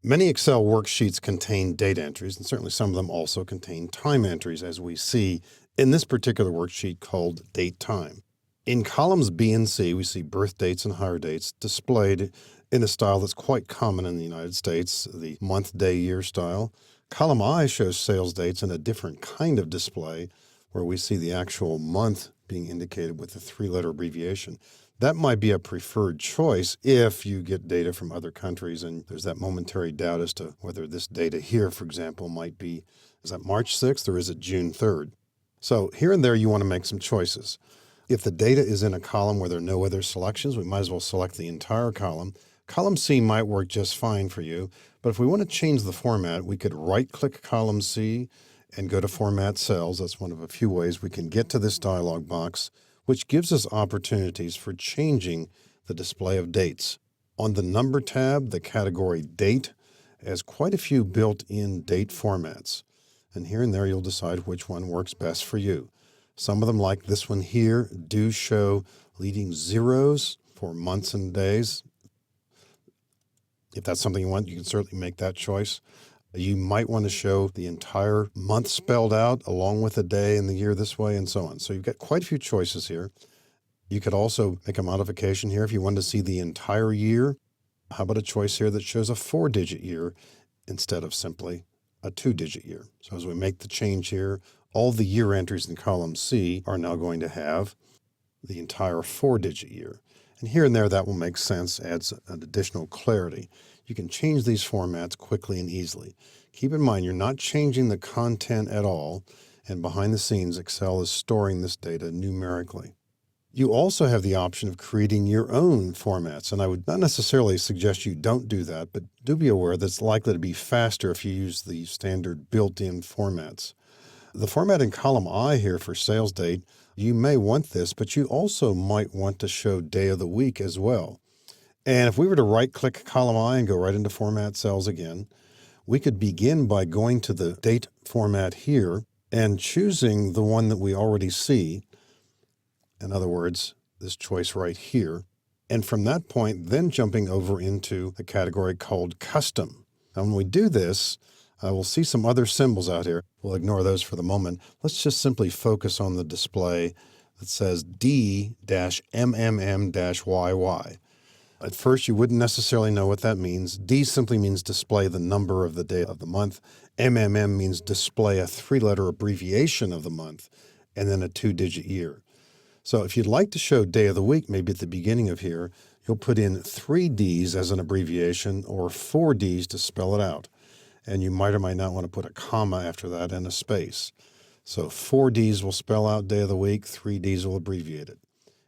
Many Excel worksheets contain date entries, and certainly some of them also contain time entries, as we see in this particular worksheet called datetime. In columns B and C, we see birth dates and hire dates displayed in a style that's quite common in the United States, the month, day, year style. Column I shows sales dates in a different kind of display, where we see the actual month being indicated with a three-letter abbreviation. That might be a preferred choice if you get data from other countries and there's that momentary doubt as to whether this data here, for example, might be, is that March 6th or is it June 3rd? So here and there you want to make some choices. If the data is in a column where there are no other selections, we might as well select the entire column. Column C might work just fine for you, but if we want to change the format, we could right-click column C and go to Format Cells. That's one of a few ways we can get to this dialog box, which gives us opportunities for changing the display of dates. On the Number tab, the category Date has quite a few built-in date formats, and here and there you'll decide which one works best for you. Some of them, like this one here, do show leading zeros for months and days. If that's something you want, you can certainly make that choice. You might want to show the entire month spelled out along with the day and the year this way and so on. So you've got quite a few choices here. You could also make a modification here if you want to see the entire year. How about a choice here that shows a 4-digit year instead of simply a 2-digit year? So as we make the change here, all the year entries in column C are now going to have the entire 4-digit year. And here and there that will make sense, adds an additional clarity. You can change these formats quickly and easily. Keep in mind, you're not changing the content at all, and behind the scenes, Excel is storing this data numerically. You also have the option of creating your own formats, and I would not necessarily suggest you don't do that, but do be aware that it's likely to be faster if you use the standard built-in formats. The format in column I here for sales date, you may want this, but you also might want to show day of the week as well. And if we were to right-click column I and go right into Format Cells again, we could begin by going to the date format here and choosing the one that we already see. In other words, this choice right here. And from that point, then jumping over into the category called Custom. Now, when we do this, we'll see some other symbols out here. We'll ignore those for the moment. Let's just simply focus on the display that says D-MMM-YY. At first, you wouldn't necessarily know what that means. D simply means display the number of the day of the month. MMM means display a 3-letter abbreviation of the month, and then a 2-digit year. So if you'd like to show day of the week, maybe at the beginning of here, you'll put in 3 Ds as an abbreviation or 4 Ds to spell it out. And you might or might not want to put a comma after that and a space. So 4 Ds will spell out day of the week, 3 Ds will abbreviate it.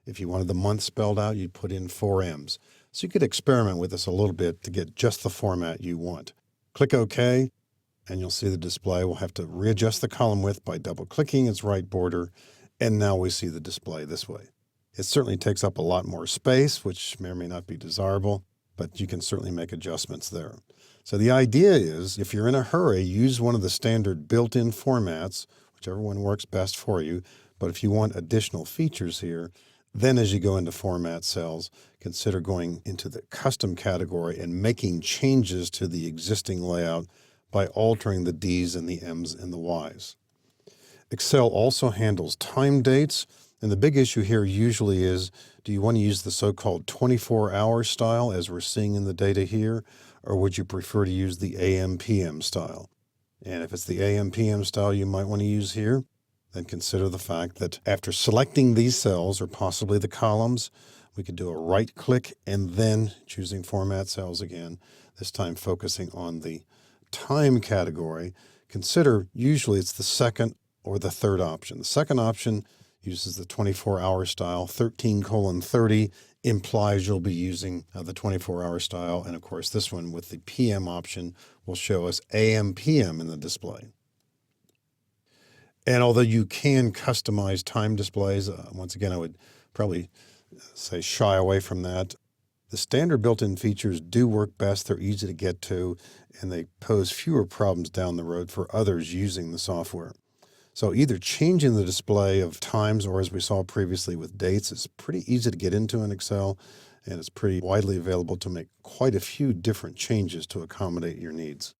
If you wanted the month spelled out, you'd put in 4 Ms. So you could experiment with this a little bit to get just the format you want. Click OK, and you'll see the display. We'll have to readjust the column width by double-clicking its right border, and now we see the display this way. It certainly takes up a lot more space, which may or may not be desirable, but you can certainly make adjustments there. So the idea is, if you're in a hurry, use one of the standard built-in formats, whichever one works best for you. But if you want additional features here, then as you go into Format Cells, consider going into the Custom category and making changes to the existing layout by altering the Ds and the Ms and the Ys. Excel also handles time dates, and the big issue here usually is, do you want to use the so-called 24-hour style as we're seeing in the data here, or would you prefer to use the AM/PM style? And if it's the AM/PM style you might want to use here, then consider the fact that after selecting these cells, or possibly the columns, we could do a right-click and then choosing Format Cells again, this time focusing on the time category. Consider usually it's the second or the third option. The second option uses the 24-hour style. 13:30 implies you'll be using the 24-hour style. And of course, this one with the PM option will show us AM/PM in the display. And although you can customize time displays, once again, I would probably say shy away from that. The standard built-in features do work best. They're easy to get to, and they pose fewer problems down the road for others using the software. So either changing the display of times, or as we saw previously with dates, is pretty easy to get into in Excel. and it's pretty widely available to make quite a few different changes to accommodate your needs.